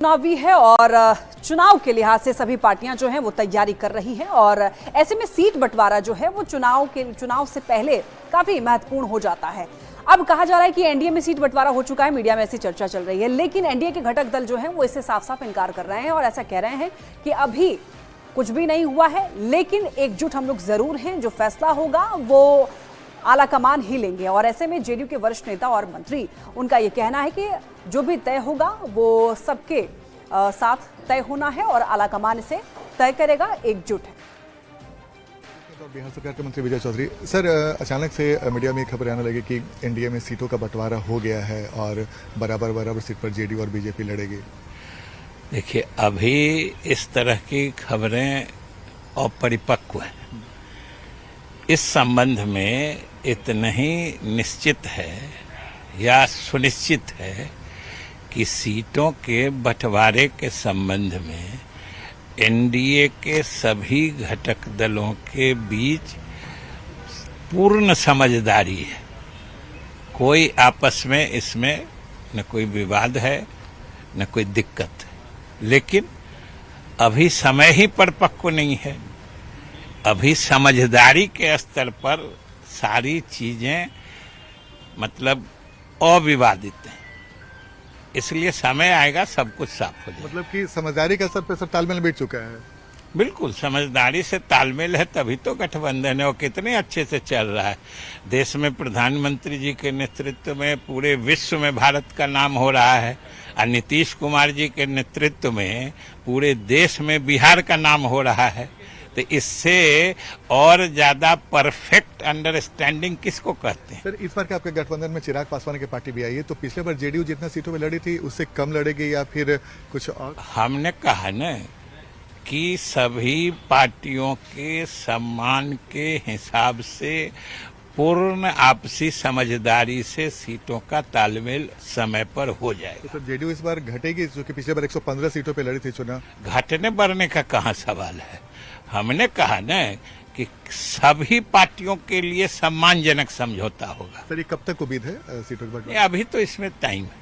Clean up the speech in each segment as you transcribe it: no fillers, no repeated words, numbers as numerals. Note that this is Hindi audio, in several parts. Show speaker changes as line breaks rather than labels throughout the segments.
चुनावी है और चुनाव के लिहाज से सभी पार्टियां जो हैं वो तैयारी कर रही हैं और ऐसे में सीट बंटवारा जो है वो चुनाव से पहले काफी महत्वपूर्ण हो जाता है। अब कहा जा रहा है कि एनडीए में सीट बंटवारा हो चुका है, मीडिया में ऐसी चर्चा चल रही है, लेकिन एनडीए के घटक दल जो हैं वो इससे साफ साफ इनकार कर रहे हैं और ऐसा कह रहे हैं कि अभी कुछ भी नहीं हुआ है, लेकिन एकजुट हम लोग जरूर हैं, जो फैसला होगा वो आला कमान ही लेंगे। और ऐसे में जेडीयू के वरिष्ठ नेता और मंत्री, उनका ये कहना है कि जो भी तय होगा वो सबके साथ तय होना है और आला कमान इसे तय करेगा, एकजुट है।
बिहार सरकार के मंत्री विजय चौधरी सर, अचानक से मीडिया में खबर आने लगी कि एनडीए में सीटों का बंटवारा हो गया है और बराबर सीट पर जेडीयू और बीजेपी लड़ेगी।
देखिए, अभी इस तरह की खबरें अपरिपक्व हैं। इस संबंध में इतना ही निश्चित है या सुनिश्चित है कि सीटों के बंटवारे के संबंध में एनडीए के सभी घटक दलों के बीच पूर्ण समझदारी है। कोई आपस में इसमें न कोई विवाद है न कोई दिक्कत है, लेकिन अभी समय ही परिपक्व नहीं है। अभी समझदारी के स्तर पर सारी चीजें मतलब अविवादित हैं, इसलिए समय आएगा सब कुछ साफ हो जाएगा।
मतलब कि समझदारी के स्तर पर सर तालमेल बैठ चुका है।
बिल्कुल समझदारी से तालमेल है, तभी तो गठबंधन है और कितने अच्छे से चल रहा है। देश में प्रधानमंत्री जी के नेतृत्व में पूरे विश्व में भारत का नाम हो रहा है और नीतीश कुमार जी के नेतृत्व में पूरे देश में बिहार का नाम हो रहा है। तो इससे और ज्यादा परफेक्ट अंडरस्टैंडिंग किसको कहते हैं?
सर, इस बार के आपके गठबंधन में चिराग पासवान की पार्टी भी आई है, तो पिछले बार जेडीयू जितना सीटों में लड़ी थी उससे कम लड़ेगी या फिर कुछ और?
हमने कहा न कि सभी पार्टियों के सम्मान के हिसाब से पूर्ण आपसी समझदारी से सीटों का तालमेल समय पर हो जाएगा।
तो सर, जेडीयू इस बार घटेगी, जो कि पिछले बार 115 सीटों पे लड़ी थी चुनाव।
घटने बढ़ने का कहाँ सवाल है। हमने कहा न कि सभी पार्टियों के लिए सम्मानजनक समझौता होगा।
सर, ये कब तक उम्मीद है सीटों के बंटवारे?
अभी तो इसमें टाइम है।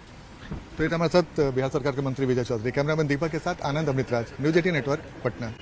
तो हमारे साथ बिहार सरकार के मंत्री विजय चौधरी, कैमरामैन दीपक के साथ आनंद अमृतराज, न्यूज 18 नेटवर्क, पटना।